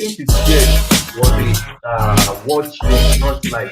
link is shared was what you did not like.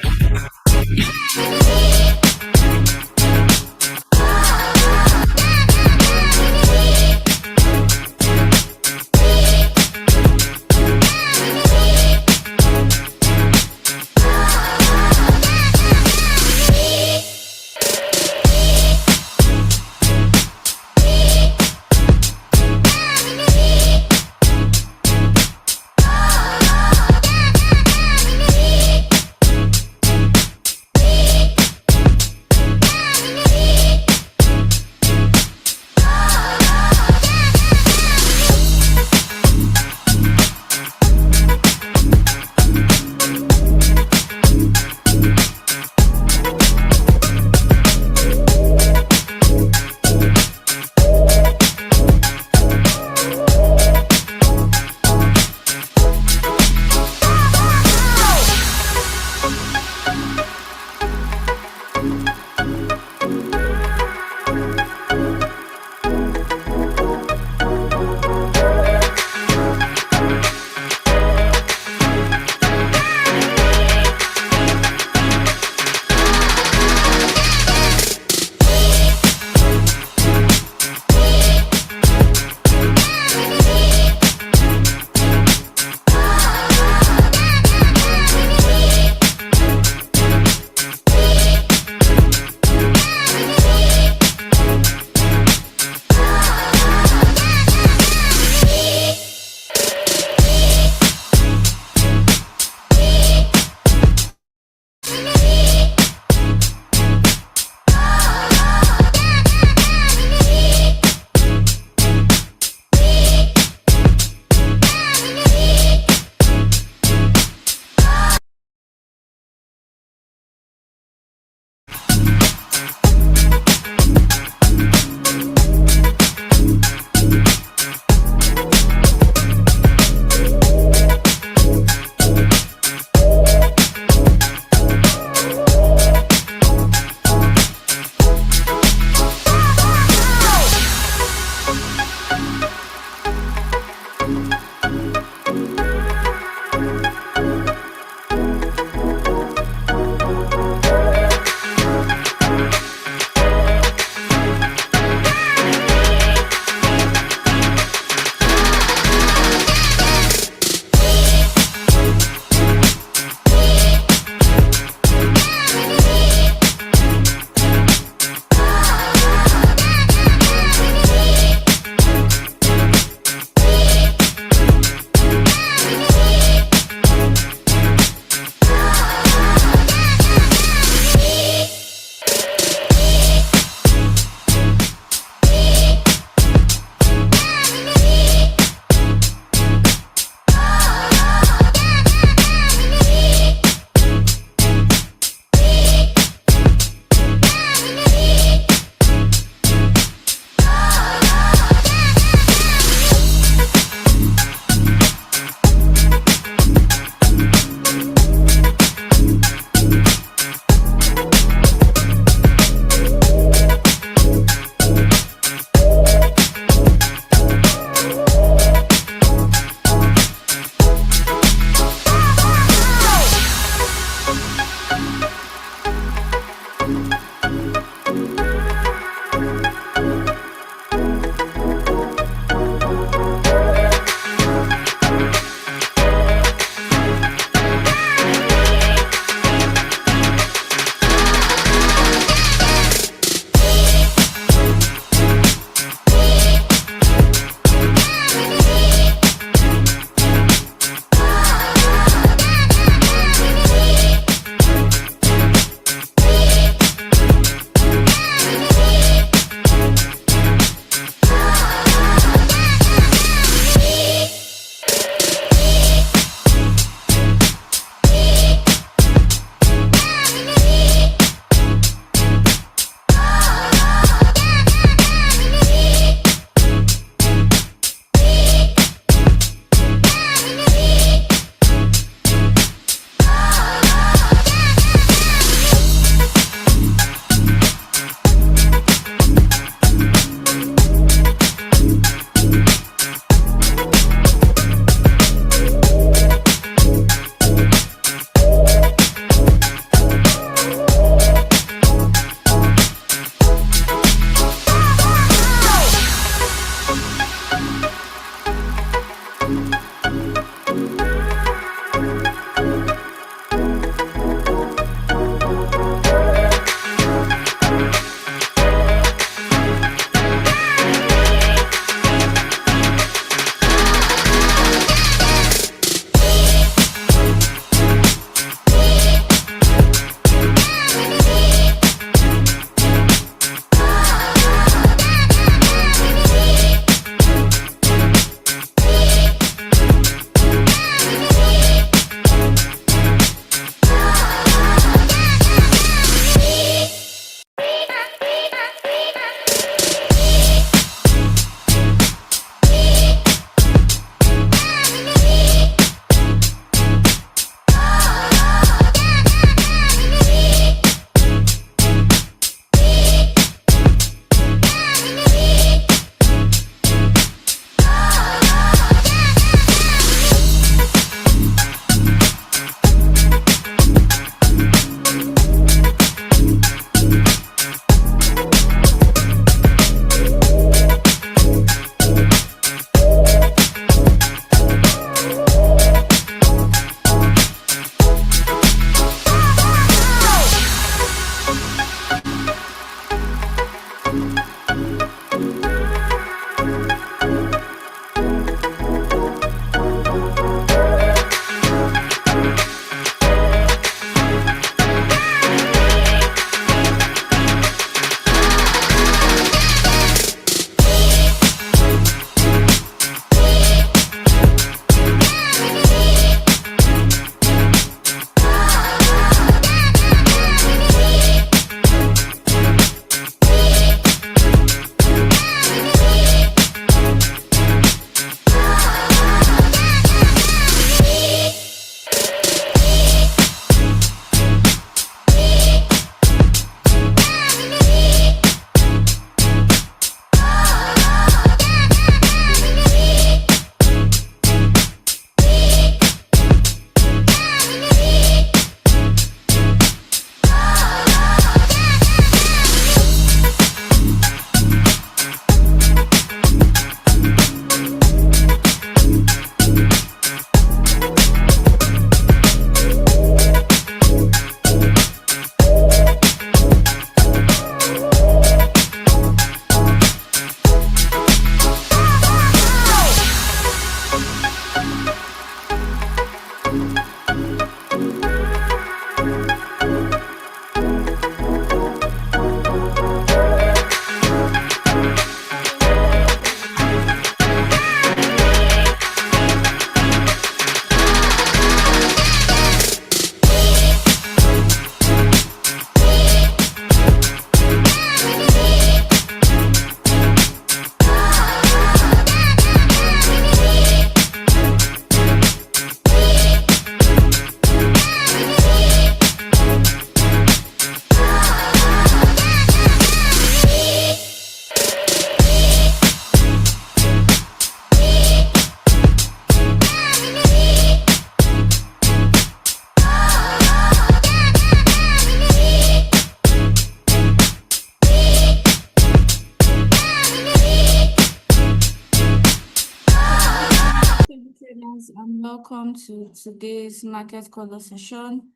welcome to today's market color session,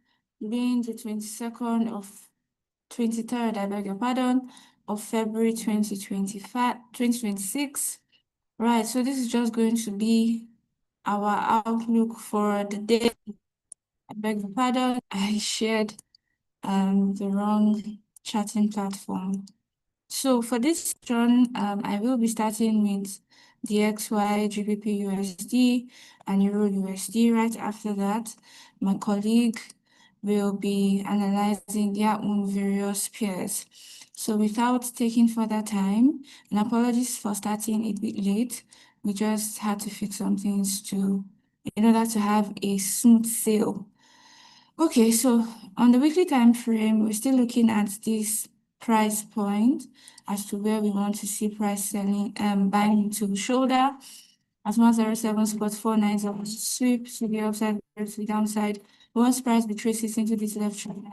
being the 23rd, I beg your pardon, of February 2026. Right, so this is just going to be our outlook for the day. I beg your pardon, I shared the wrong chatting platform. So for this session, I will be starting with the XY, GBPUSD, and EURUSD. Right after that, my colleague will be analyzing their own various pairs. So without taking further time, and apologies for starting a bit late, we just had to fix some things in order to have a smooth sail. Okay, so on the weekly time frame, we're still looking at this price point as to where we want to see price selling buying to shoulder at 107.490 sweep to the upside to the downside. Once price retraces into this left shoulder,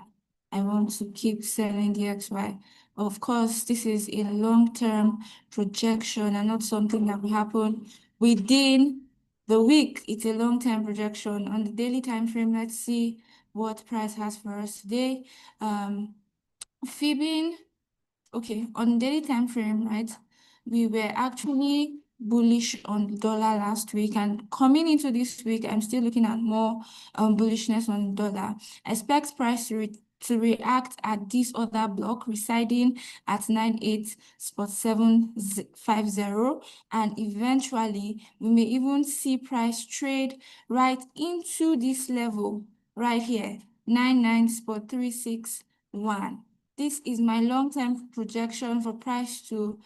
I want to keep selling the XY. Of course, this is a long-term projection and not something that will happen within the week. It's a long-term projection. On the daily time frame, let's see what price has for us today. Fibbing, okay, on daily time frame, right? We were actually bullish on the dollar last week, and coming into this week, I'm still looking at more bullishness on the dollar. I expect price to react at this other block residing at 98.750, and eventually we may even see price trade right into this level right here, 99.361. This is my long-term projection for price to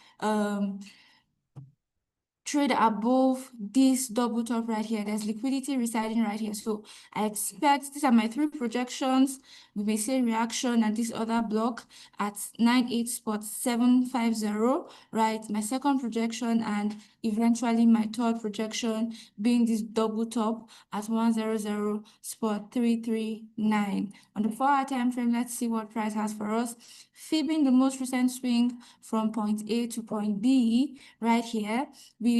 trade above this double top right here. There's liquidity residing right here. So I expect, these are my three projections. We may see reaction at this other block at 98.750, right? My second projection and eventually my third projection being this double top at 100.339. On the 4-hour time frame, let's see what price has for us. Fibbing the most recent swing from point A to point B right here, we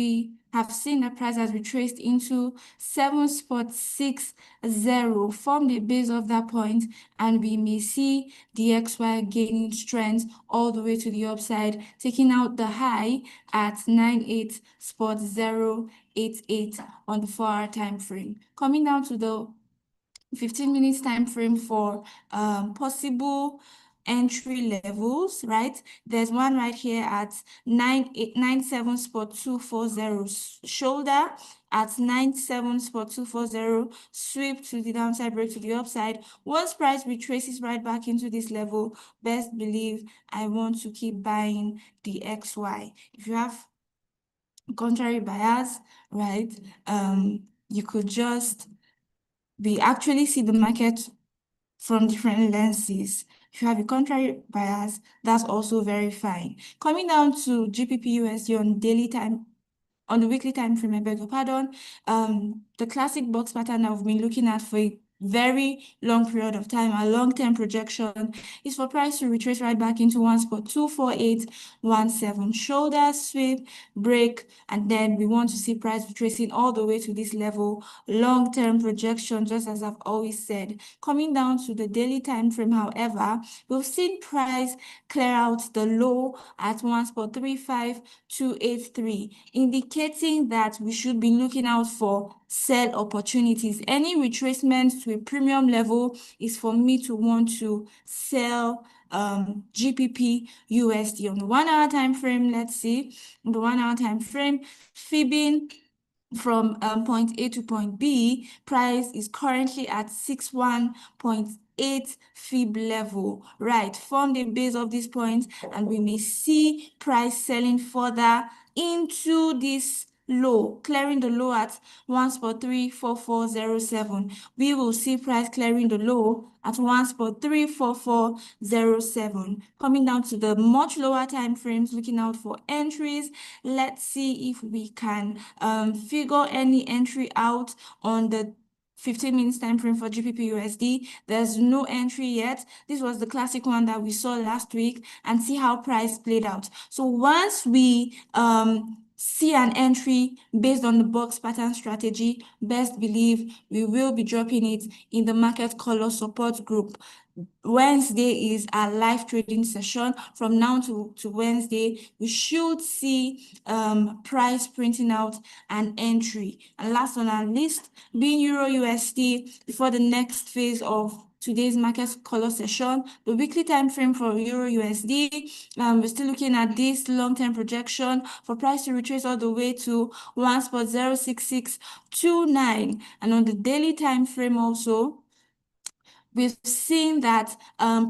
have seen the price has retraced into 7.60 from the base of that point, and we may see the XY gaining strength all the way to the upside, taking out the high at 98.088 on the 4-hour time frame. Coming down to the 15 minutes time frame for possible entry levels, right? There's one right here at 97.240 shoulder, at 97.240 sweep to the downside, break to the upside. Once price retraces right back into this level, best believe I want to keep buying the XY. If you have contrary bias, right, you could just actually see the market from different lenses. If you have a contrary bias, that's also very fine. Coming down to GBPUSD on daily time, on the weekly time frame, I beg your pardon, the classic box pattern I've been looking at for a very long period of time, a long-term projection, is for price to retrace right back into 1.24817 shoulder sweep, break, and then we want to see price retracing all the way to this level, long-term projection, just as I've always said. Coming down to the daily time frame, however, we've seen price clear out the low at 1.35283, indicating that we should be looking out for sell opportunities. Any retracement to a premium level is for me to want to sell GBPUSD. On the 1-hour time frame, let's see, on the 1-hour time frame, fibbing from point A to point B, price is currently at 61.8 fib level, right? From the base of this point, and we may see price selling further into this low, clearing the low at 1.34407. We will see price clearing the low at 1.34407. Coming down to the much lower time frames, looking out for entries. Let's see if we can figure any entry out on the 15 minutes time frame for GBPUSD. There's no entry yet. This was the classic one that we saw last week, and see how price played out. So once we see an entry based on the box pattern strategy, best believe we will be dropping it in the market color support group. Wednesday is our live trading session. From now to Wednesday, we should see price printing out an entry. And last but not least, being Euro USD before the next phase of today's market color session, the weekly time frame for Euro USD, we're still looking at this long-term projection for price to retrace all the way to 1.06629. And on the daily time frame also, we've seen that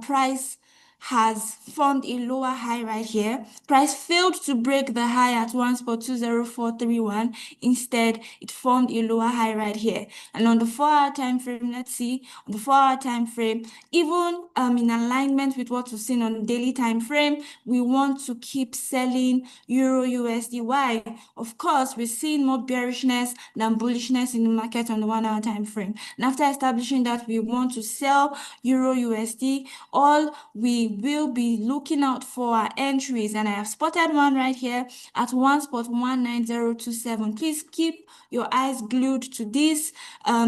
price has formed a lower high right here. Price failed to break the high at 1.20431. Instead, it formed a lower high right here. And on the 4-hour time frame, let's see, on the 4-hour time frame, even in alignment with what we've seen on the daily time frame, we want to keep selling Euro USD. Why? Of course, we're seeing more bearishness than bullishness in the market on the 1-hour time frame. And after establishing that we want to sell Euro USD, all we will be looking out for our entries, and I have spotted one right here at 1.19027. Please keep your eyes glued to this.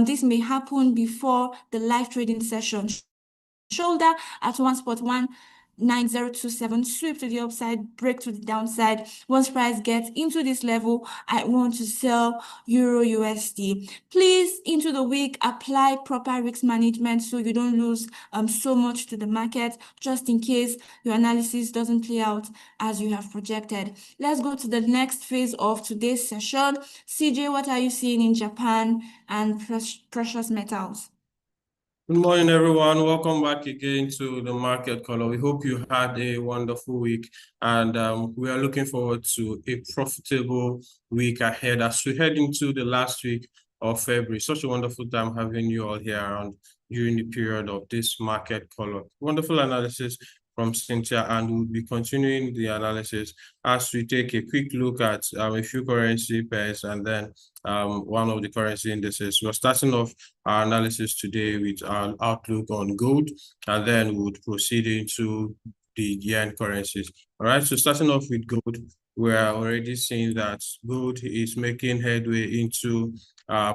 This may happen before the live trading session. Shoulder at 1.19027, sweep to the upside, break to the downside. Once price gets into this level, I want to sell Euro USD. Please, into the week, apply proper risk management so you don't lose so much to the market, just in case your analysis doesn't play out as you have projected. Let's go to the next phase of today's session. CJ, what are you seeing in Japan and precious metals? Good morning, everyone. Welcome back again to the Market Color. We hope you had a wonderful week, and we are looking forward to a profitable week ahead as we head into the last week of February. Such a wonderful time having you all here around during the period of this Market Color. Wonderful analysis from Cynthia, and we'll be continuing the analysis as we take a quick look at a few currency pairs and then one of the currency indices. We're starting off our analysis today with an outlook on gold, and then we'll proceed into the yen currencies. All right, so starting off with gold, we're already seeing that gold is making headway into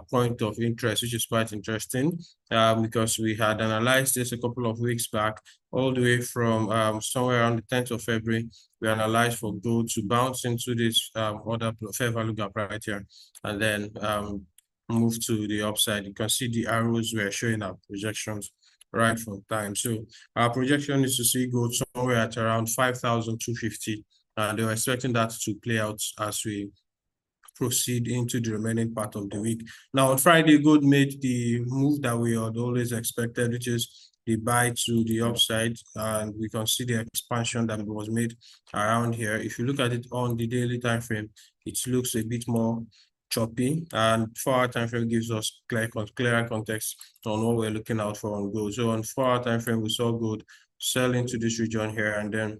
point of interest, which is quite interesting because we had analyzed this a couple of weeks back, all the way from somewhere around the 10th of February. We analyzed for gold to bounce into this other fair value gap right here, and then move to the upside. You can see the arrows were showing our projections right from time. So our projection is to see gold somewhere at around 5,250, and they were expecting that to play out as we proceed into the remaining part of the week. Now on Friday, gold made the move that we had always expected, which is the buy to the upside, and we can see the expansion that was made around here. If you look at it on the daily time frame, it looks a bit more choppy, and 4-hour time frame gives us clearer context on what we're looking out for on gold. So on 4-hour time frame, we saw gold sell into this region here, and then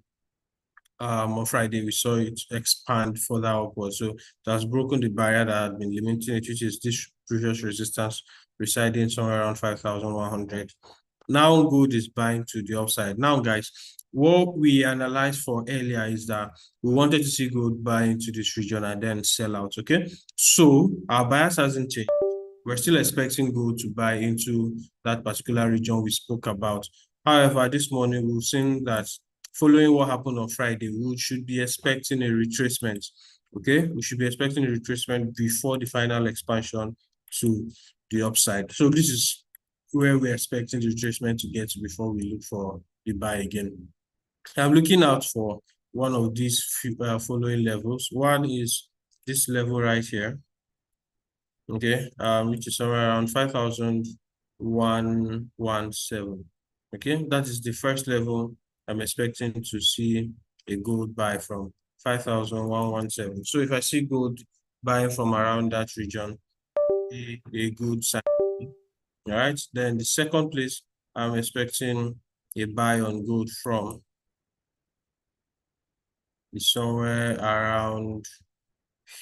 on Friday we saw it expand further upwards. So it has broken the barrier that had been limiting it, which is this previous resistance residing somewhere around 5,100. Now gold is buying to the upside. Now, guys, what we analyzed for earlier is that we wanted to see gold buy into this region and then sell out. Okay, so our bias hasn't changed. We're still expecting gold to buy into that particular region we spoke about. However, this morning we've seen that following what happened on Friday, we should be expecting a retracement. Okay, we should be expecting a retracement before the final expansion to the upside. So this is where we're expecting the retracement to get to before we look for the buy again. I'm looking out for one of these following levels. One is this level right here. Okay, which is somewhere around 5,117. Okay, that is the first level I'm expecting to see a gold buy from, 5,117. So if I see gold buying from around that region, a good sign. All right, then the second place I'm expecting a buy on gold from is somewhere around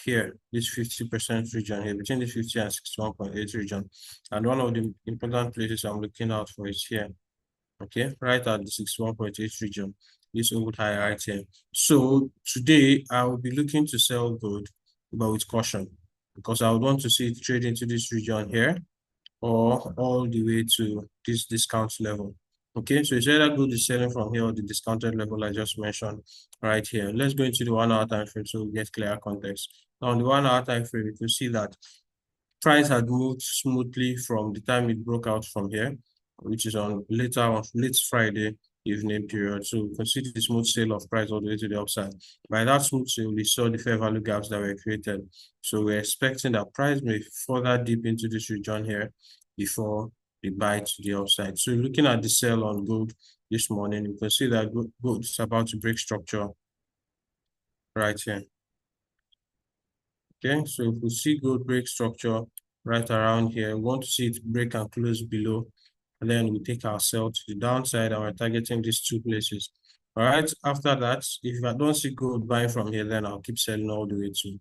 here, this 50% region here, between the 50 and 61.8 region. And one of the important places I'm looking out for is here. Okay, right at the 61.8 region, this old high right here. So today I will be looking to sell gold but with caution, because I would want to see it trade into this region here or all the way to this discount level. Okay, so it's either good is selling from here or the discounted level I just mentioned right here. Let's go into the 1 hour time frame so we get clear context. Now, on the 1 hour time frame, you can see that price had moved smoothly from the time it broke out from here, which is on late Friday evening period. So we can see the smooth sale of price all the way to the upside. By that smooth sale, we saw the fair value gaps that were created. So we're expecting that price may further dip into this region here before the buy to the upside. So looking at the sell on gold this morning, you can see that gold is about to break structure right here. Okay, so if we see gold break structure right around here, we want to see it break and close below, and then we take our sell to the downside and we're targeting these two places. All right, after that, if I don't see gold buying from here, then I'll keep selling all the way to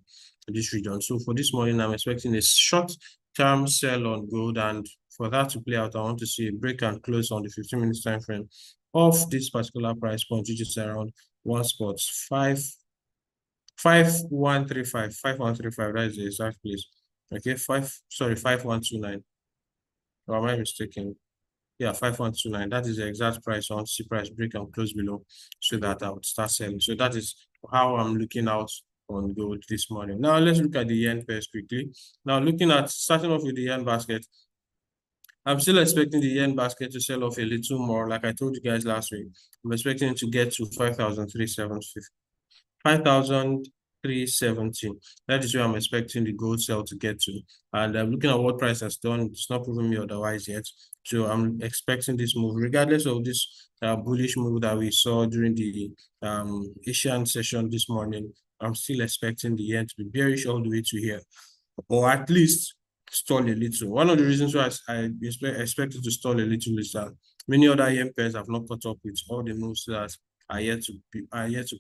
this region. So for this morning, I'm expecting a short-term sell on gold, and for that to play out, I want to see a break and close on the 15 minutes time frame of this particular price point, which is around 5135, 5135, that is the exact place. Okay, 5129. Or am I mistaken? Yeah, 5129. That is the exact price. I want to see price break and close below so that I would start selling. So that is how I'm looking out on gold this morning. Now let's look at the yen pairs quickly. Now starting off with the yen basket, I'm still expecting the yen basket to sell off a little more. Like I told you guys last week, I'm expecting it to get to 5,370. That is where I'm expecting the gold sell to get to. And I'm looking at what price has done. It's not proving me otherwise yet. So I'm expecting this move, regardless of this bullish move that we saw during the Asian session this morning. I'm still expecting the yen to be bearish all the way to here, or at least stall a little. One of the reasons why I expect it to stall a little is that many other yen pairs have not caught up with all the moves that are yet to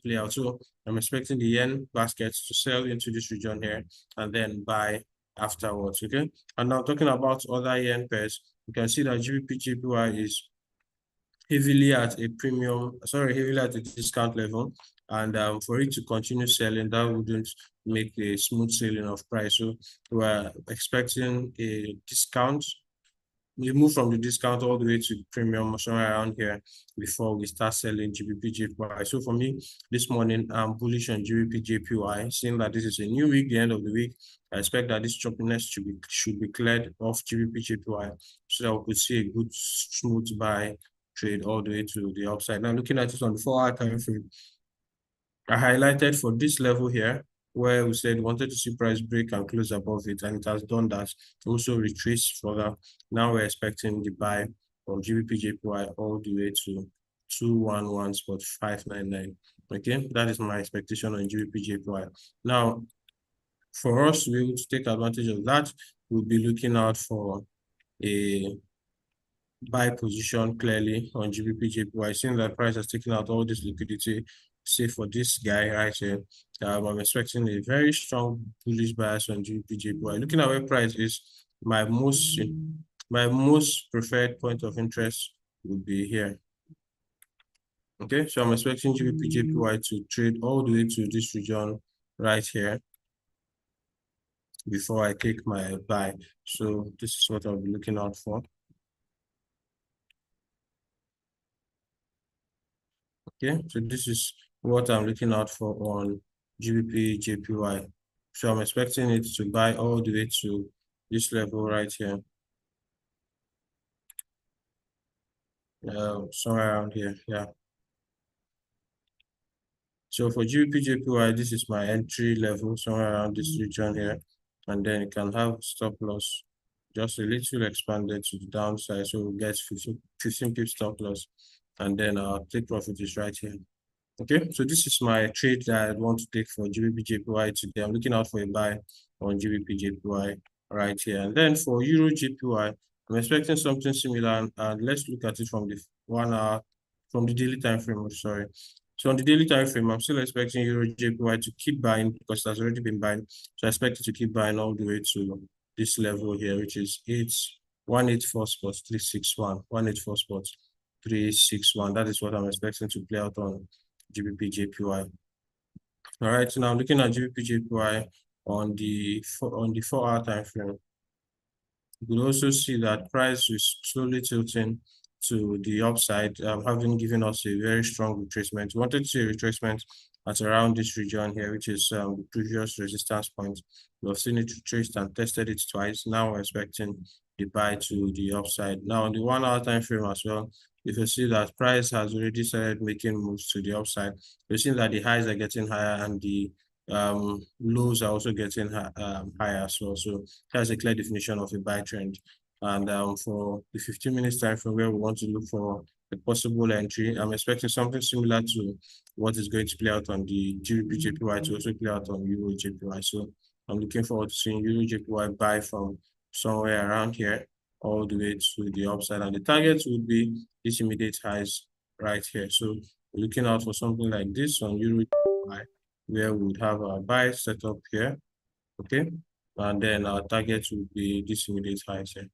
play out. So I'm expecting the yen baskets to sell into this region here and then buy afterwards. Okay. And now talking about other yen pairs, you can see that GBPJPY is heavily at a discount level. And for it to continue selling, that wouldn't make a smooth sailing of price. So we're expecting a discount. We move from the discount all the way to premium somewhere around here before we start selling GBPJPY. So for me, this morning, I'm bullish on GBPJPY, seeing that this is a new week, the end of the week. I expect that this choppiness should be cleared off GBPJPY so that we could see a good smooth buy trade all the way to the upside. Now looking at it on the 4-hour time frame, I highlighted for this level here where we said wanted to see price break and close above it, and it has done that. Also retraced further. Now we're expecting the buy from GBPJPY all the way to 211.599. Okay, that is my expectation on GBPJPY. Now, for us to be able to take advantage of that, we'll be looking out for a buy position clearly on GBPJPY. Seeing that price has taken out all this liquidity, say for this guy right here, I'm expecting a very strong bullish bias on GBPJPY. Looking at where price is, my most preferred point of interest would be here. Okay, so I'm expecting GBPJPY to trade all the way to this region right here before I take my buy. So this is what I'll be looking out for. Okay, so this is what I'm looking out for on GBPJPY. So I'm expecting it to buy all the way to this level right here. Somewhere around here, yeah. So for GBPJPY, this is my entry level, somewhere around this region here. And then it can have stop loss just a little expanded to the downside. So we'll get 15 pips stop loss. And then our take profit is right here. Okay, so this is my trade that I want to take for GBPJPY today. I'm looking out for a buy on GBPJPY right here. And then for EURUJPY, I'm expecting something similar. And let's look at it from the 1 hour, from the daily time frame, sorry. So on the daily time frame, I'm still expecting EURUJPY to keep buying because it has already been buying. So I expect it to keep buying all the way to this level here, which is 184 spots 361. 184 spots 361. That is what I'm expecting to play out on GBPJPY. All right, so now I'm looking at GBPJPY on the 4-hour time frame, you will also see that price is slowly tilting to the upside, having given us a very strong retracement. We wanted to see a retracement at around this region here, which is the previous resistance point. We've seen it retraced and tested it twice. Now we're expecting the buy to the upside. Now on the 1-hour time frame as well, if you see that price has already started making moves to the upside, you're seeing that the highs are getting higher and the lows are also getting higher as well. So that's a clear definition of a buy trend. And for the 15 minutes time frame where we want to look for a possible entry, I'm expecting something similar to what is going to play out on the GBPJPY to also play out on EURUJPY. So I'm looking forward to seeing EURUJPY buy from somewhere around here all the way to the upside. And the target would be this immediate highs right here. So we're looking out for something like this on EURUJPY, where we would have our buy set up here, okay? And then our target would be this immediate highs here.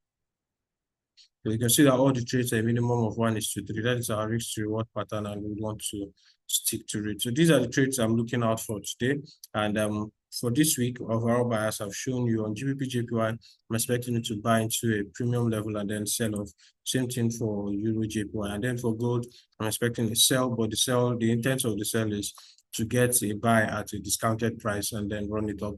So you can see that all the trades are a minimum of 1:3. That is our risk to reward pattern, and we want to stick to it. So these are the trades I'm looking out for today. And for this week, overall buyers have shown you on GBPJPY, I'm expecting you to buy into a premium level and then sell off. Same thing for EURUJPY. And then for gold, I'm expecting a sell, but the intent of the sell is to get a buy at a discounted price and then run it up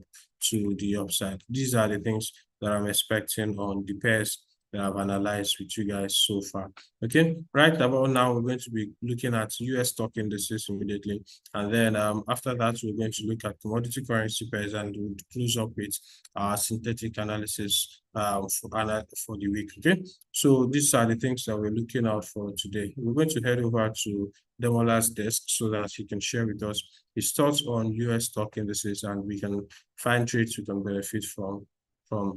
to the upside. These are the things that I'm expecting on the pairs that I've analyzed with you guys so far. Okay, right about now, we're going to be looking at US stock indices immediately. And then after that, we're going to look at commodity currency pairs and we'll close up with our synthetic analysis for the week. Okay, so these are the things that we're looking out for today. We're going to head over to Demola's desk so that he can share with us his thoughts on US stock indices and we can find trades we can benefit from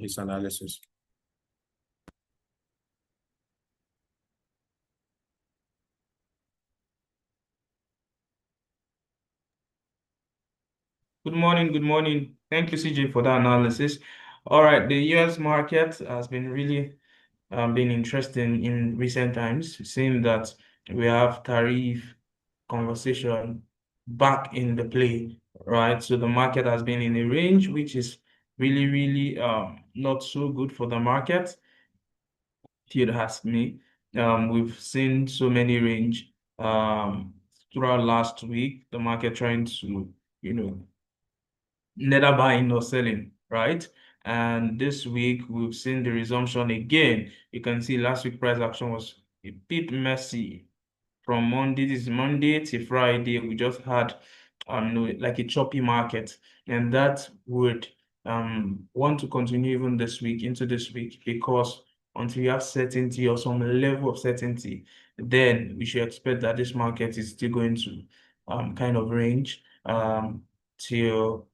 his analysis. Good morning. Good morning. Thank you, CJ, for that analysis. All right, the US market has been really been interesting in recent times, seeing that we have tariff conversation back in the play, right? So the market has been in a range which is really not so good for the market. If you'd ask me, we've seen so many range throughout last week, the market trying to, neither buying nor selling, right? And this week we've seen the resumption again. You can see last week price action was a bit messy. From Monday, this is Monday to Friday, we just had like a choppy market, and that would want to continue even this week into this week, because until you have certainty or some level of certainty, then we should expect that this market is still going to kind of range till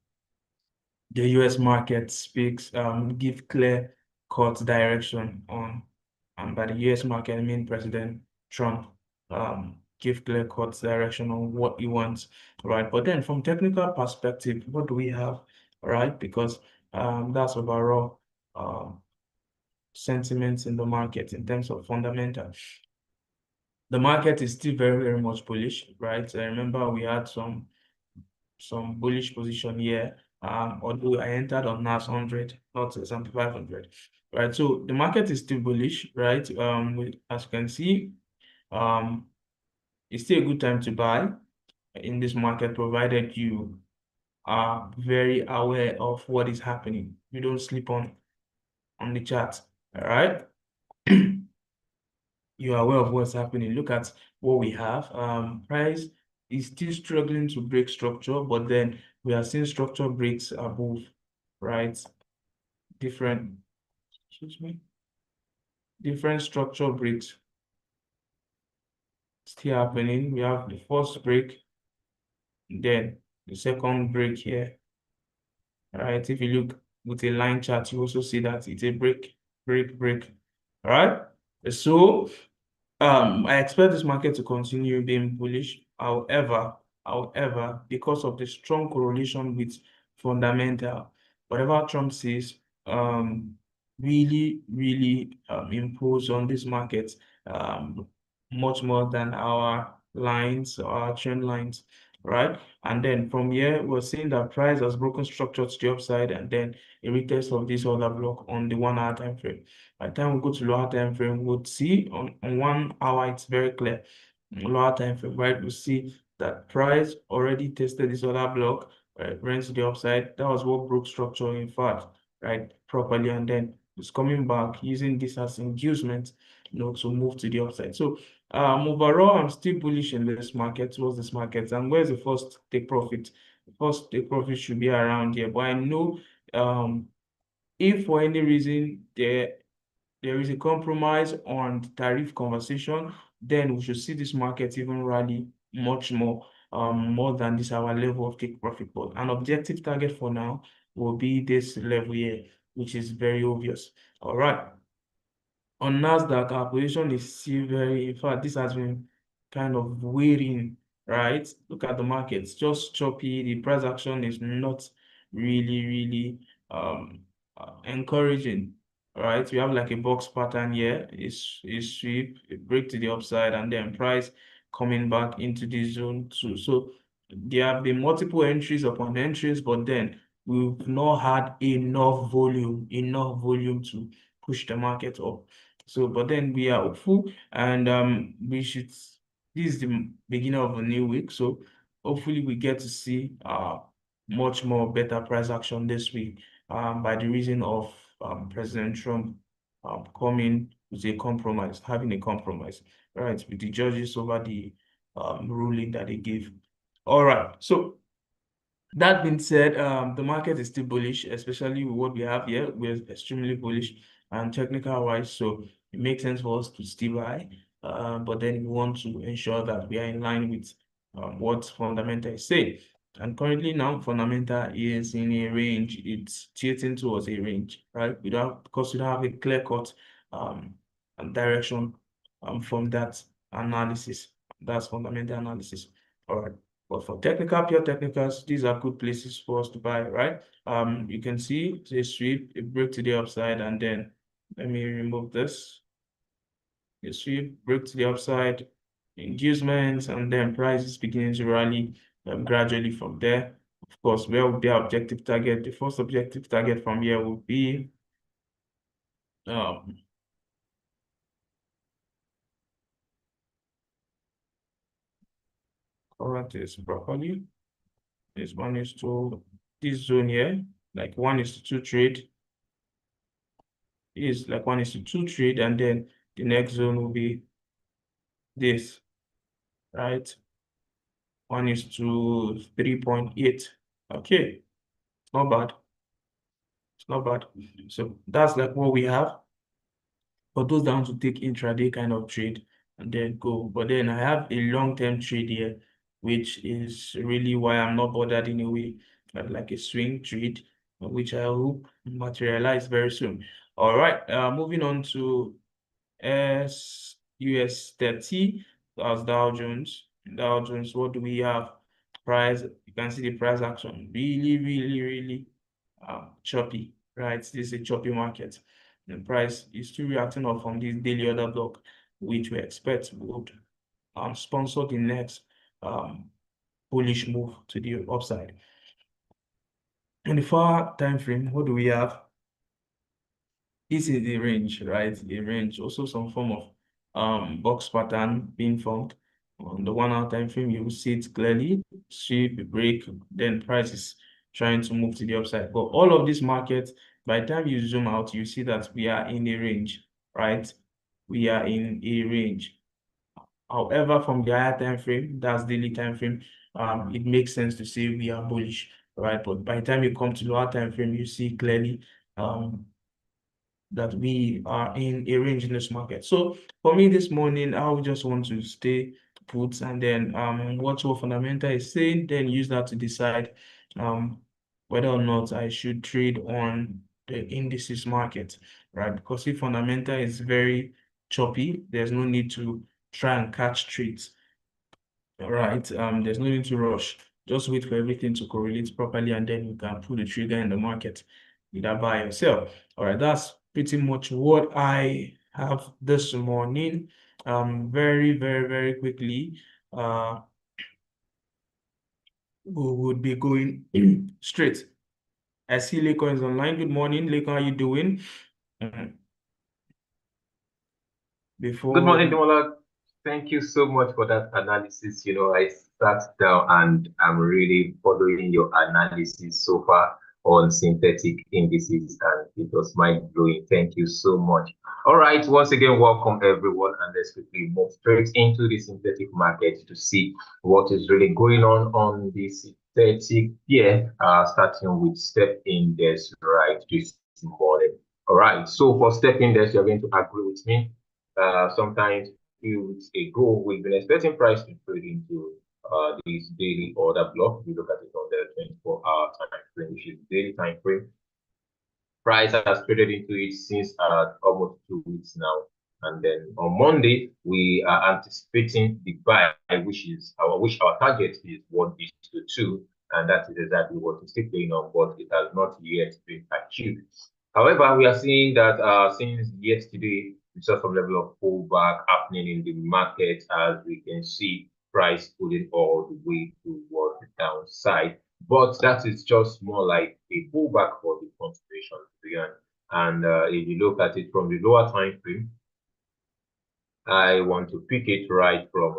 the US market speaks, give clear cut direction on, by the US market, I mean President Trump, give clear cut direction on what he wants, right? But then from technical perspective, what do we have, right? Because that's overall sentiments in the market in terms of fundamentals. The market is still very much bullish, right? I remember we had some bullish position here, although I entered on NAS 100, not S&P 500, right? So the market is still bullish, right? As you can see, it's still a good time to buy in this market, provided you are very aware of what is happening. You don't sleep on the chart, all right? You are aware of what's happening. Look at what we have. Price is still struggling to break structure, but then we are seeing structure breaks above, right? Different structure breaks still happening. We have the first break, then the second break here, right? If you look with a line chart, you also see that it's a break. All right. So I expect this market to continue being bullish. However, because of the strong correlation with fundamental, whatever Trump says, really impose on this market much more than our lines, our trend lines. right? And then from here, we're seeing that price has broken structure to the upside and then a retest of this other block on the 1 hour time frame. By the time we go to lower time frame, we'll see on 1 hour, it's very clear. Lower time frame, right? We see that price already tested this other block, right? Went to the upside. That was what broke structure, in fact, right? Properly, and then it's coming back using this as inducement, to move to the upside. So overall, I'm still bullish in this market, towards this market. And where's the first take profit? The first take profit should be around here. But I know if for any reason there is a compromise on the tariff conversation, then we should see this market even rally much more, more than this our level of take profit. But an objective target for now will be this level here, which is very obvious. All right. On NASDAQ, our position is still very, in fact, this has been kind of waiting, right? Look at the market, it's just choppy. The price action is not really encouraging, right? We have like a box pattern here, is sweep, a break to the upside, and then price coming back into this zone too. So there have been multiple entries upon entries, but then we've not had enough volume to push the market up. So, but then we are hopeful, and we should. This is the beginning of a new week, so hopefully we get to see much more better price action this week, by the reason of President Trump coming with a compromise, having a compromise, right, with the judges over the ruling that they gave. All right, so that being said, the market is still bullish, especially with what we have here. We're extremely bullish and technical wise, so it makes sense for us to still buy. But then we want to ensure that we are in line with what fundamental is saying. And currently now, fundamental is in a range. It's tilting towards a range, right? Because we don't have a clear-cut direction from that analysis. That's fundamental analysis. All right. But for pure technicals, these are good places for us to buy, right? You can see a sweep, a break to the upside, and then let me remove this. A sweep, break to the upside, inducements, and then prices beginning to rally gradually from there. Of course, where will be our objective target? The first objective target from here will be correct this properly. This one is to this zone here, like 1:2 trade. Is like 1:2 trade, and then the next zone will be this, right? 1:3.8. Okay, it's not bad. It's not bad. So that's like what we have for those that want to take intraday kind of trade and then go. But then I have a long-term trade here, which is really why I'm not bothered in a way, like a swing trade, which I hope materialize very soon. All right, moving on to US30, that's Dow Jones. Dow Jones, what do we have? Price, you can see the price action really choppy, right? This is a choppy market. The price is still reacting off from this daily order block, which we expect would sponsor the next bullish move to the upside. In the 4-hour time frame, what do we have? This is the range, right? The range, also some form of box pattern being formed. On the 1-hour time frame, you will see it clearly. Sweep, break, then price is trying to move to the upside. But all of these markets, by the time you zoom out, you see that we are in a range, right? We are in a range. However, from the higher time frame, that's daily time frame, it makes sense to say we are bullish, right? But by the time you come to lower time frame, you see clearly that we are in a range in this market. So for me this morning, I would just want to stay put and then watch what fundamental is saying, then use that to decide whether or not I should trade on the indices market, right? Because if fundamental is very choppy, there's no need to try and catch trades. All right, there's no need to rush. Just wait for everything to correlate properly, and then you can pull the trigger in the market, either buy or sell. All right, that's pretty much what I have this morning. Very quickly, we would be going straight. I see Lekon is online. Good morning, Lekon. How you doing? Good morning, Demola. Thank you so much for that analysis. I sat down and I'm really following your analysis so far on synthetic indices, and it was mind-blowing. Thank you so much. All right, once again, welcome everyone, and let's quickly move straight into the synthetic market to see what is really going on the synthetic here, starting with Step Index right this morning. All right, so for Step Index, you're going to agree with me. Sometimes few weeks ago, we've been expecting price to trade into this daily order block. We look at it on the 24-hour time frame, which is daily time frame. Price has traded into it since almost 2 weeks now. And then on Monday, we are anticipating the buy, which our target is 1:2, and that is exactly what is still playing on, but it has not yet been achieved. However, we are seeing that since yesterday, we saw some level of pullback happening in the market, as we can see price pulling all the way towards the downside. But that is just more like a pullback for the continuation period. And if you look at it from the lower time frame, I want to pick it right from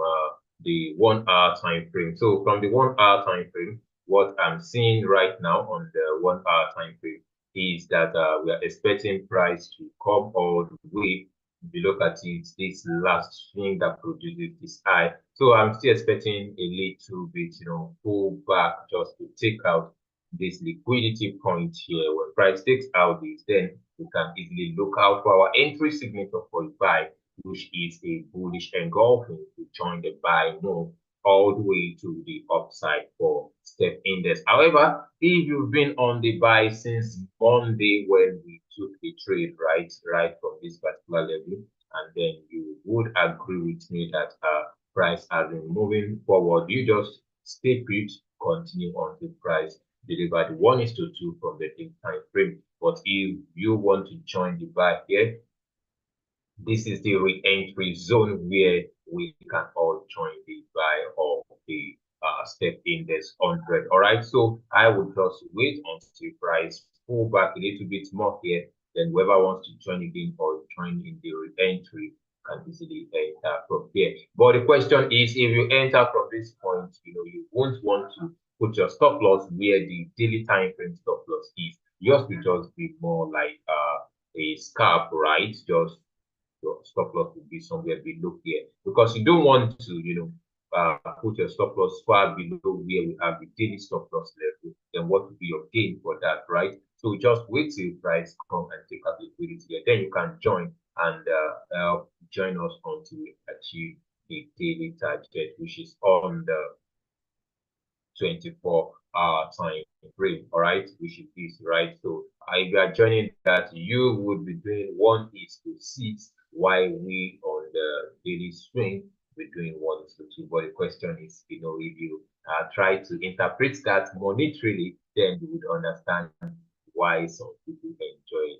the 1 hour time frame. So from the 1 hour time frame, what I'm seeing right now on the 1 hour time frame is that we are expecting price to come all the way. If you look at it, this last swing that produces this high. So I'm still expecting a little bit, pull back just to take out this liquidity point here. When price takes out this, then we can easily look out for our entry signature for a buy, which is a bullish engulfing to join the buy move all the way to the upside for Step Index. However, if you've been on the buy since Monday when we took the trade right from this particular level, and then you would agree with me that price has been moving forward. You just stay put, continue until price deliver the 1:2 from the daily time frame. But if you want to join the buy here, this is the re-entry zone where we can all join the buy of the Step Index 100. All right, so I would just wait until price pull back a little bit more here. Then whoever wants to join again or join in the re-entry can easily enter from here. But the question is, if you enter from this point, you won't want to put your stop loss where the daily time frame stop loss is. Yours will just be more like a scalp, right? Just your stop loss will be somewhere below here, because you don't want to, put your stop loss far below where we have the daily stop loss level. Then what will be your gain for that, right? So just wait till price come and take out liquidity here. Then you can join and join us until we achieve the daily target, which is on the 24-hour time frame, all right, which is this, right? So if you are joining that, you would be doing 1:6, while we on the daily swing we're doing 1:2. But the question is, if you try to interpret that monetarily, then you would understand why some people enjoy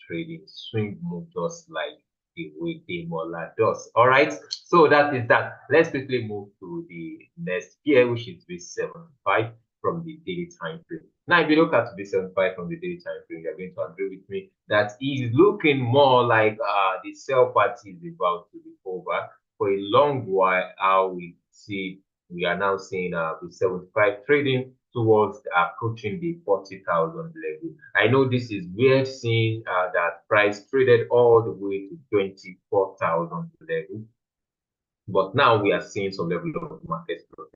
trading swing move just like the way Demola does. All right, so that is that. Let's quickly move to the next here, which is V75 from the daily time frame. Now, if you look at V75 from the daily time frame, you're going to agree with me that it is looking more like the sell party is about to be over. For a long while, how we see, we are now seeing V75 trading towards approaching the 40,000 level. I know this is weird seeing that price traded all the way to 24,000 level, but now we are seeing some level of market growth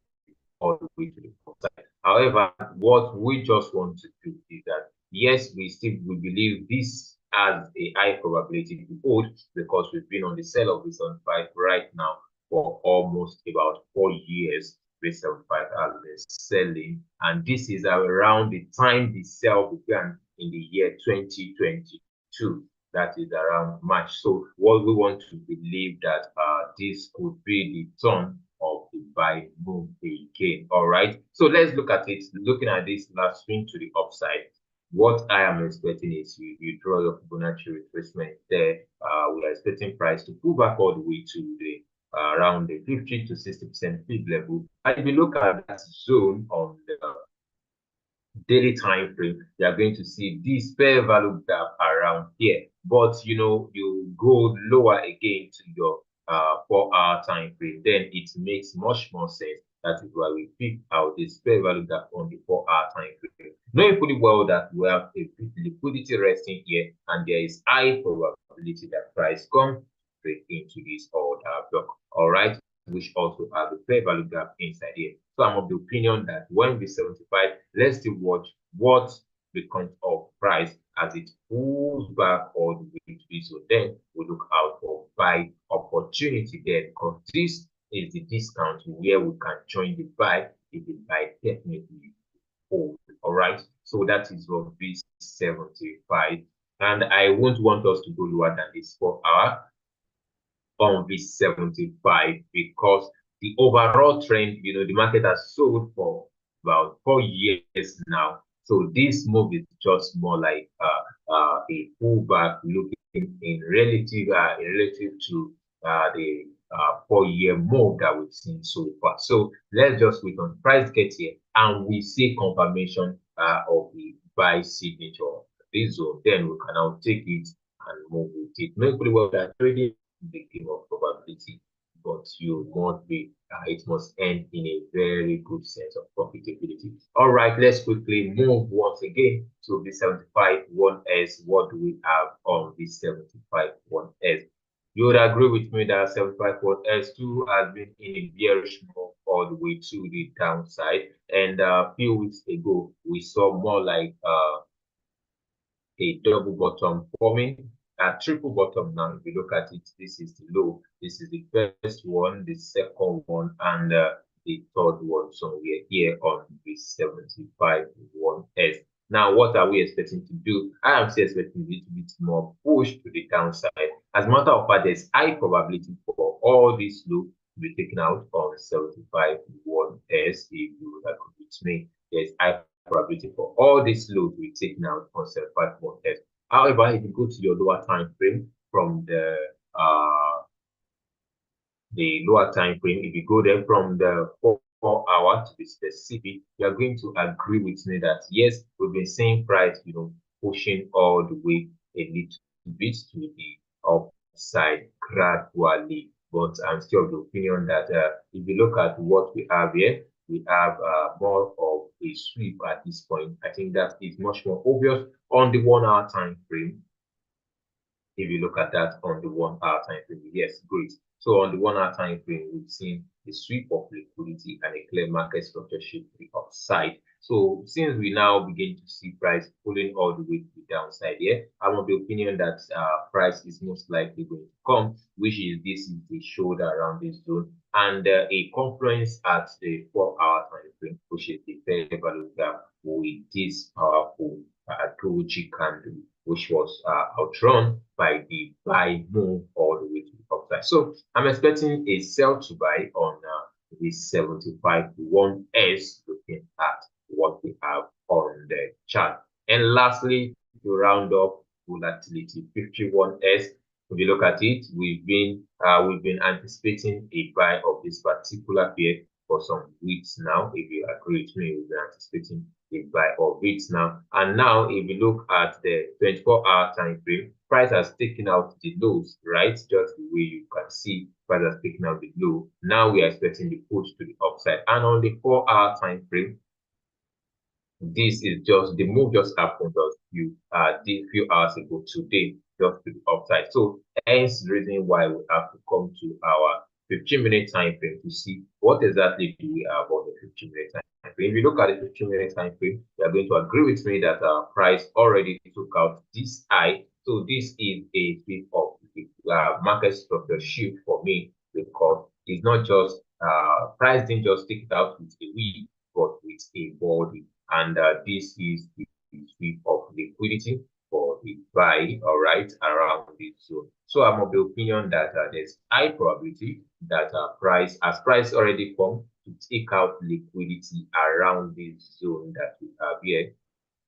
all the way to the upside. However, what we just want to do is that, yes, we believe this has a high probability to hold, because we've been on the sell of V75 right now for almost about 4 years. V75 has been selling, and this is around the time the sell began in the year 2022. That is around March. So what we want to believe that this could be the turn of the buy move again. All right, so let's look at it. Looking at this last swing to the upside, what I am expecting is you draw your Fibonacci retracement there. We are expecting price to pull back all the way to the around the 50 to 60% fib level. And if you look at that zone on the daily time frame, you are going to see this fair value gap around here. But you go lower again to your 4-hour time frame, then it makes much more sense. That is why we pick out this fair value gap on the 4-hour time frame, knowing fully well that we have a bit liquidity resting here, and there is high probability that price comes straight into this order block. All right, which also have a fair value gap inside here. So I'm of the opinion that when we 75, let's still watch what becomes of price as it pulls back all the way to this. So then we look out for buy opportunity there, because this is the discount where we can join the buy if the buy definitely hold. All right, so that is what this 75, and I won't want us to go lower than this 4-hour on this 75, because the overall trend, the market has sold for about 4 years now. So this move is just more like a pullback, looking in relative to the 4-year move that we've seen so far. So let's just wait on price get here, and we see confirmation of the buy signature this zone. Then we can now take it and move with it. Make pretty well that trading the game of probability, but you must be it must end in a very good sense of profitability. All right, let's quickly move once again to the 75 1S. What do we have on the 75 1S? You would agree with me that 75 1S too has been in a bearish move all the way to the downside, and a few weeks ago we saw more like a double bottom forming, a triple bottom. Now if you look at it, this is the low, this is the first one, the second one, and the third one. So we are here on the 75 1S. Now what are we expecting to do? I am still expecting a little bit more push to the downside. As a matter of fact, there's high probability for all this low to be taken out on 75 1S. If you would agree with me, there's high probability for all this low to be taken out on 75 1S. However, if you go to your lower time frame from the lower time frame, if you go there from the 4-hour to be specific, you are going to agree with me that yes, we've been seeing price, pushing all the way a little bit to the upside gradually. But I'm still of the opinion that if you look at what we have here, we have more of a sweep at this point. I think that is much more obvious on the 1-hour time frame. If you look at that on the 1-hour time frame, yes, great. So on the 1-hour time frame, we've seen a sweep of liquidity and a clear market structure shift to the upside. So since we now begin to see price pulling all the way to the downside here, I'm of the opinion that price is most likely going to come, which is this is the shoulder around this zone, and a confluence at the 4-hour time frame pushes the fair value gap with this powerful doji candle, which was outrun by the buy move all the way to the upside. So I'm expecting a sell to buy on the 75 1S, looking at what we have on the chart. And lastly, to round up volatility 51S. If you look at it, we've been anticipating a buy of this particular pair for some weeks now. If you agree with me, we've been anticipating a buy of it now. And now, if you look at the 24-hour time frame, price has taken out the lows, right? Just the way you can see, price has taken out the low. Now we are expecting the push to the upside. And on the 4-hour time frame, this is just the move just happened just few hours ago today, just to the upside. So hence the reason why we have to come to our 15-minute time frame to see what exactly do we have on the 15-minute time frame. If you look at the 15-minute time frame, you are going to agree with me that our price already took out this high. So this is a bit of market structure shift for me, because it's not just price didn't just take it out with a week, but with a body. And this is the sweep of liquidity for the buy, all right, around this zone. So I'm of the opinion that there's high probability that price already formed to take out liquidity around this zone that we have here.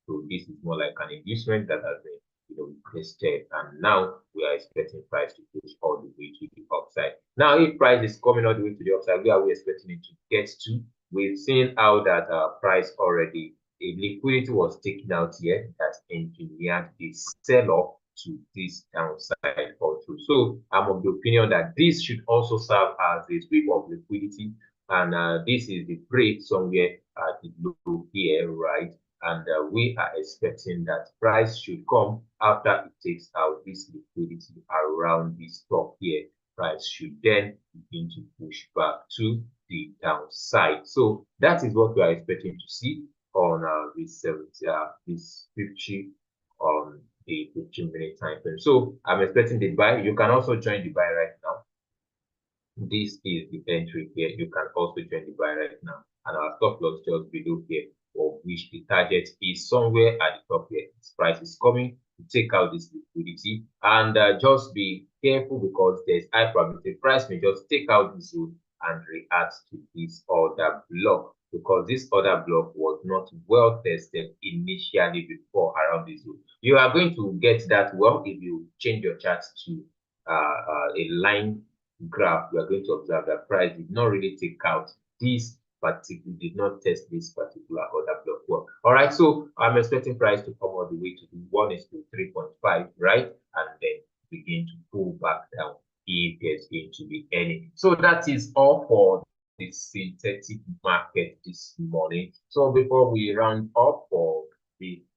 So this is more like an inducement that has been requested, and now we are expecting price to push all the way to the upside. Now, if price is coming all the way to the upside, where are we expecting it to get to? We've seen how that price already a liquidity was taken out here that engineered the sell-off to this downside also. So I'm of the opinion that this should also serve as a sweep of liquidity, and this is the break somewhere at the low here, right? And we are expecting that price should come after it takes out this liquidity around this top here. Price should then begin to push back to the downside. So that is what we are expecting to see on this 50 on the 15-minute time frame. So I'm expecting the buy. You can also join the buy right now. This is the entry here. You can also join the buy right now, and our stop loss just below here, of which the target is somewhere at the top here. This price is coming to take out this liquidity, and just be careful because there's high probability price may just take out this zone and react to this other block, because this other block was not well tested initially before around this zone. You are going to get that well if you change your chart to a line graph. You are going to observe that price did not really take out this particular, did not test this particular other block well. All right, so I'm expecting price to come all the way to the 1:3.5, right, and then begin to pull back down if there's going to be any. So that is all for the synthetic market this morning. So before we round up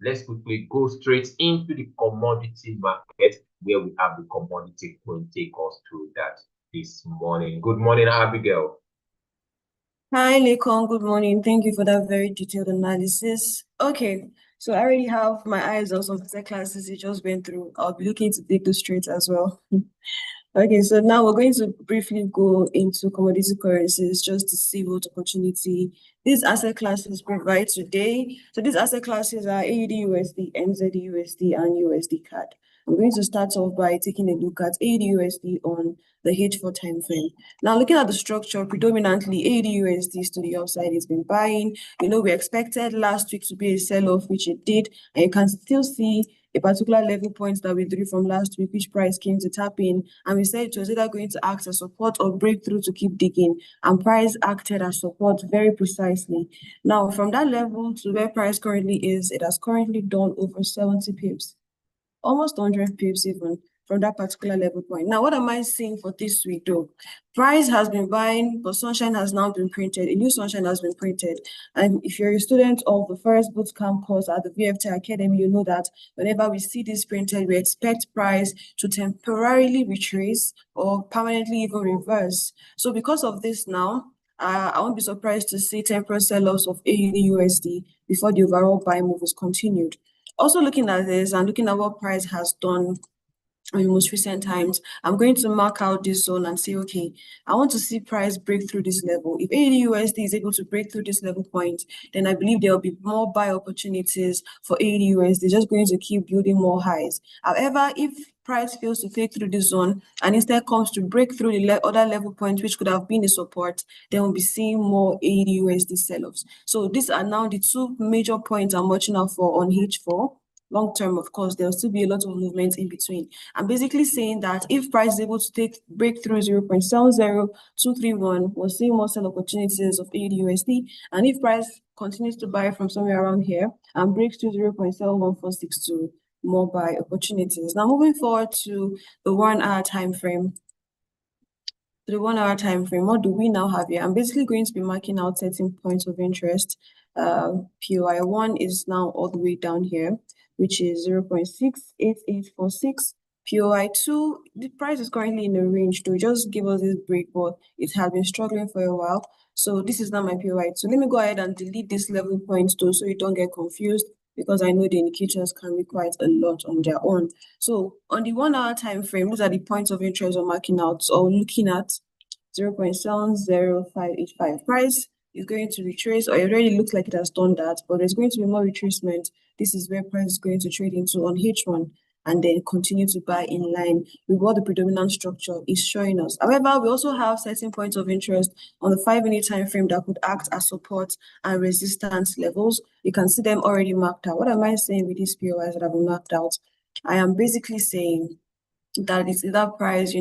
let's quickly go straight into the commodity market, where we have the commodity point take us through that this morning. Good morning, Abigail. Hi, Lekon. Good morning. Thank you for that very detailed analysis. Okay, so I already have my eyes on some asset classes you just went through. I'll be looking to take those trades as well. Okay, so now we're going to briefly go into commodity currencies just to see what opportunity these asset classes provide today. So these asset classes are AUDUSD, NZDUSD, and USDCAD. I'm going to start off by taking a look at AUDUSD on the H4 time frame. Now, looking at the structure, predominantly AUDUSD to the upside has been buying. You know, we expected last week to be a sell-off, which it did, and you can still see a particular level point that we drew from last week, which price came to tap in, and we said it was either going to act as support or breakthrough to keep digging, and price acted as support very precisely. Now, from that level to where price currently is, it has currently done over 70 pips, almost 100 pips even, from that particular level point. Now, what am I seeing for this week though? Price has been buying, but sunshine has now been printed. A new sunshine has been printed. And if you're a student of the first bootcamp course at the VFT Academy, you know that whenever we see this printed, we expect price to temporarily retrace or permanently even reverse. So because of this now, I won't be surprised to see temporary sell-offs of AUDUSD before the overall buy move is continued. Also looking at this and looking at what price has done in most recent times, I'm going to mark out this zone and say, okay, I want to see price break through this level. If AUDUSD is able to break through this level point, then I believe there will be more buy opportunities for AUDUSD, just going to keep building more highs. However, if price fails to take through this zone and instead comes to break through the other level point, which could have been a support, then we'll be seeing more AUDUSD sell-offs. So these are now the two major points I'm watching out for on H4. Long term, of course, there'll still be a lot of movement in between. I'm basically saying that if price is able to break through 0.70231, we're seeing more sell opportunities of AUDUSD. And if price continues to buy from somewhere around here and breaks to 0.71462, more buy opportunities. Now moving forward to the 1 hour time frame. The 1 hour time frame, what do we now have here? I'm basically going to be marking out certain points of interest. POI1 is now all the way down here, which is 0.68846. POI2, the price is currently in a range to just give us this break, but it has been struggling for a while. So this is now my POI2. So let me go ahead and delete this level point too, so you don't get confused, because I know the indicators can be quite a lot on their own. So on the 1 hour time frame, those are the points of interest we're marking out or looking at. 0.70585 price is going to retrace, or it already looks like it has done that, but there's going to be more retracement. This is where price is going to trade into on H1 and then continue to buy in line with what the predominant structure is showing us. However, we also have certain points of interest on the 5-minute time frame that could act as support and resistance levels. You can see them already marked out. What am I saying with these POIs that have been marked out? I am basically saying that it's either price,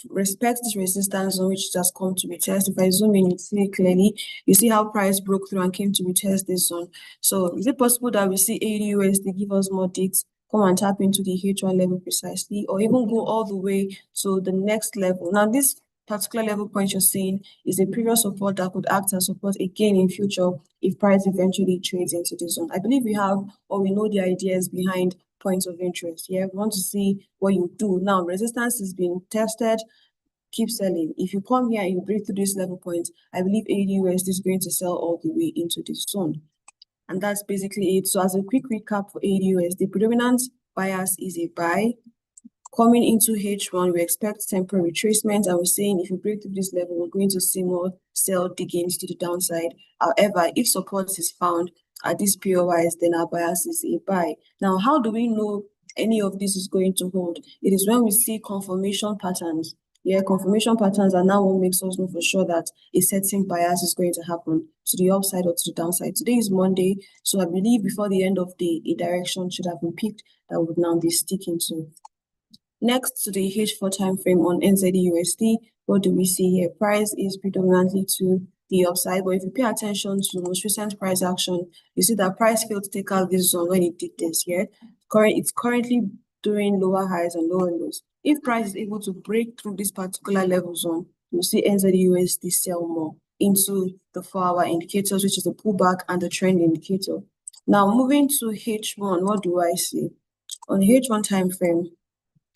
respect this resistance zone, which has come to retest. If I zoom in, you see it clearly. You see how price broke through and came to retest this zone. So is it possible that we see AUDUSD give us more dips, come and tap into the H1 level precisely, or even go all the way to the next level? Now, this particular level point you're seeing is a previous support that could act as support again in future if price eventually trades into this zone. I believe we have, or we know the ideas behind points of interest. Yeah, we want to see what you do. Now, resistance is being tested. Keep selling. If you come here and you break through this level point, I believe AUDUSD is going to sell all the way into this zone. And that's basically it. So as a quick recap for AUDUSD, the predominant bias is a buy. Coming into H1, we expect temporary retracement, and we're saying if you break through this level, we're going to see more sell diggings to the downside. However, if support is found at these POIs, then our bias is a buy. Now, how do we know any of this is going to hold? It is when we see confirmation patterns. Yeah, confirmation patterns are now what makes us know for sure that a certain bias is going to happen to the upside or to the downside. Today is Monday, so I believe before the end of the day, a direction should have been picked that would now be sticking to. Next to the H4 time frame on NZDUSD, what do we see here? Price is predominantly to the upside, but if you pay attention to the most recent price action, you see that price failed to take out this zone when it did this here. It's currently doing lower highs and lower lows. If price is able to break through this particular level zone, you'll see NZDUSD sell more into the 4-hour indicators, which is the pullback and the trend indicator. Now, moving to H1, what do I see? On the H1 time frame,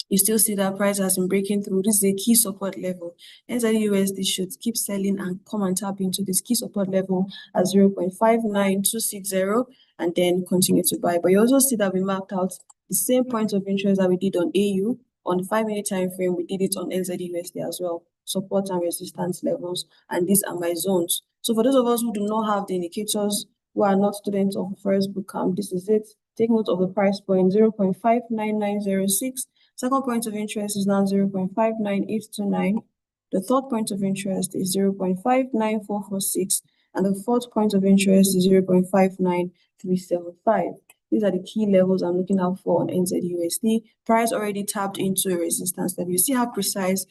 you still see that price has been breaking through. This is a key support level. NZDUSD should keep selling and come and tap into this key support level at 0.59260 and then continue to buy. But you also see that we marked out the same point of interest that we did on AU. On the 5-minute time frame, we did it on NZDUSD as well. Support and resistance levels, and these are my zones. So for those of us who do not have the indicators, who are not students of the first bootcamp, this is it. Take note of the price point, 0.59906. Second point of interest is now 0.59829. The third point of interest is 0.59446. And the fourth point of interest is 0.59375. These are the key levels I'm looking out for on NZUSD. Price already tapped into a resistance level. You see how precise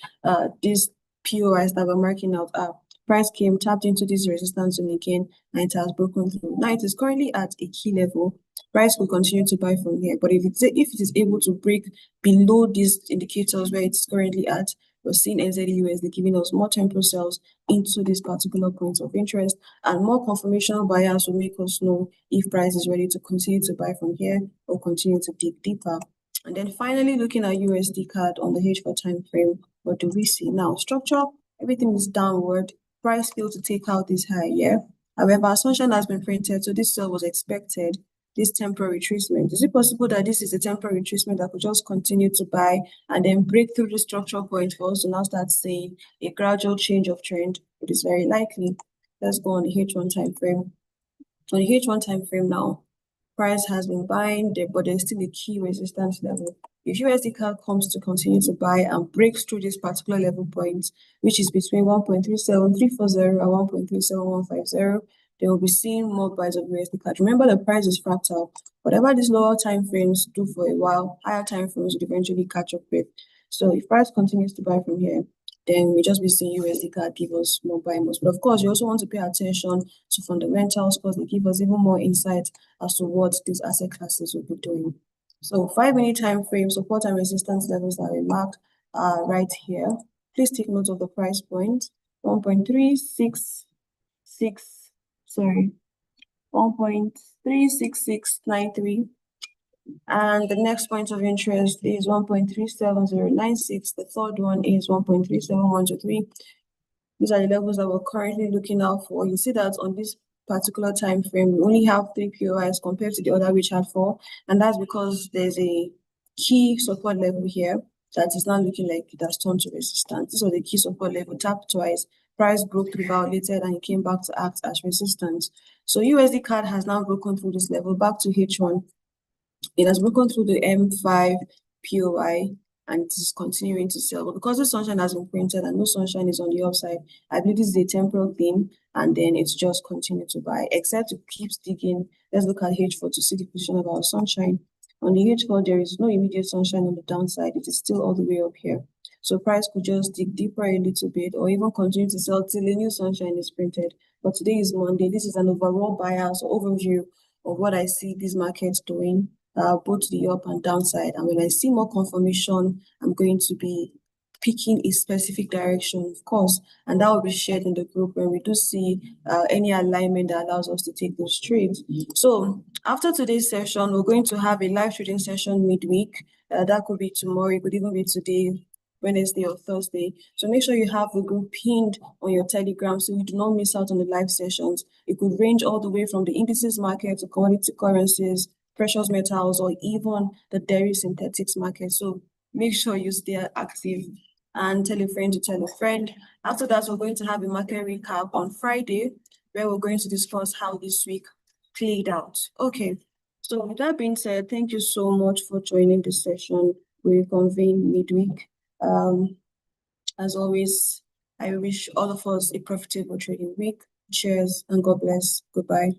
these POIs that we're marking out are. Price came, tapped into this resistance zone again, and it has broken through. Now it is currently at a key level. Price will continue to buy from here, but if it is able to break below these indicators where it's currently at, we're seeing NZUSD giving us more temporal sales into this particular point of interest, and more confirmational bias will make us know if price is ready to continue to buy from here or continue to dig deeper. And then finally, looking at USDCAD on the H4 time frame, what do we see now? Structure, everything is downward. Price failed to take out this high here. However, assumption has been printed, so this sell was expected. This temporary retracement. Is it possible that this is a temporary retracement that could just continue to buy and then break through the structural point for us to now start seeing a gradual change of trend? It is very likely. Let's go on the H1 time frame. On the H1 time frame now, price has been buying there, but there's still a key resistance level. If USDCAD comes to continue to buy and breaks through this particular level point, which is between 1.37340 and 1.37150, they will be seeing more buys of USDCAD. Remember, the price is fractal. Whatever these lower time frames do for a while, higher time frames will eventually catch up with. So if price continues to buy from here, then we just be seeing USDCAD give us more buy moves. But of course, you also want to pay attention to fundamentals because they give us even more insight as to what these asset classes will be doing. So 5-minute time frame, support and resistance levels that we marked are right here. Please take note of the price point, 1.36693, and the next point of interest is 1.37096. The third one is 1.37123. These are the levels that we're currently looking out for. You see that on this particular time frame, we only have 3 POIs compared to the other which had 4, and that's because there's a key support level here that is not looking like it has turned to resistance. This was the key support level, tapped twice, price broke through, violated, and it came back to act as resistance. So USDCAD has now broken through this level back to H1. It has broken through the M5 POI and it is continuing to sell. But because the sunshine has been printed and no sunshine is on the upside, I believe this is a temporal thing, and then it's just continued to buy, except it keeps digging. Let's look at H4 to see the position of our sunshine. On the H4, there is no immediate sunshine on the downside. It is still all the way up here. So price could just dig deeper a little bit or even continue to sell till a new sunshine is printed. But today is Monday. This is an overall bias overview of what I see these markets doing, both the up and downside. And when I see more confirmation, I'm going to be picking a specific direction, of course, and that will be shared in the group when we do see any alignment that allows us to take those trades. So after today's session, we're going to have a live trading session midweek. That could be tomorrow, it could even be today, Wednesday or Thursday. So make sure you have the group pinned on your Telegram so you do not miss out on the live sessions. It could range all the way from the indices market to commodity currencies, precious metals, or even the dairy synthetics market. So make sure you stay active and tell a friend to tell a friend. After that, we're going to have a market recap on Friday, where we're going to discuss how this week played out. Okay, so with that being said, thank you so much for joining this session. We convene midweek. As always, I wish all of us a profitable trading week. Cheers and God bless. Goodbye.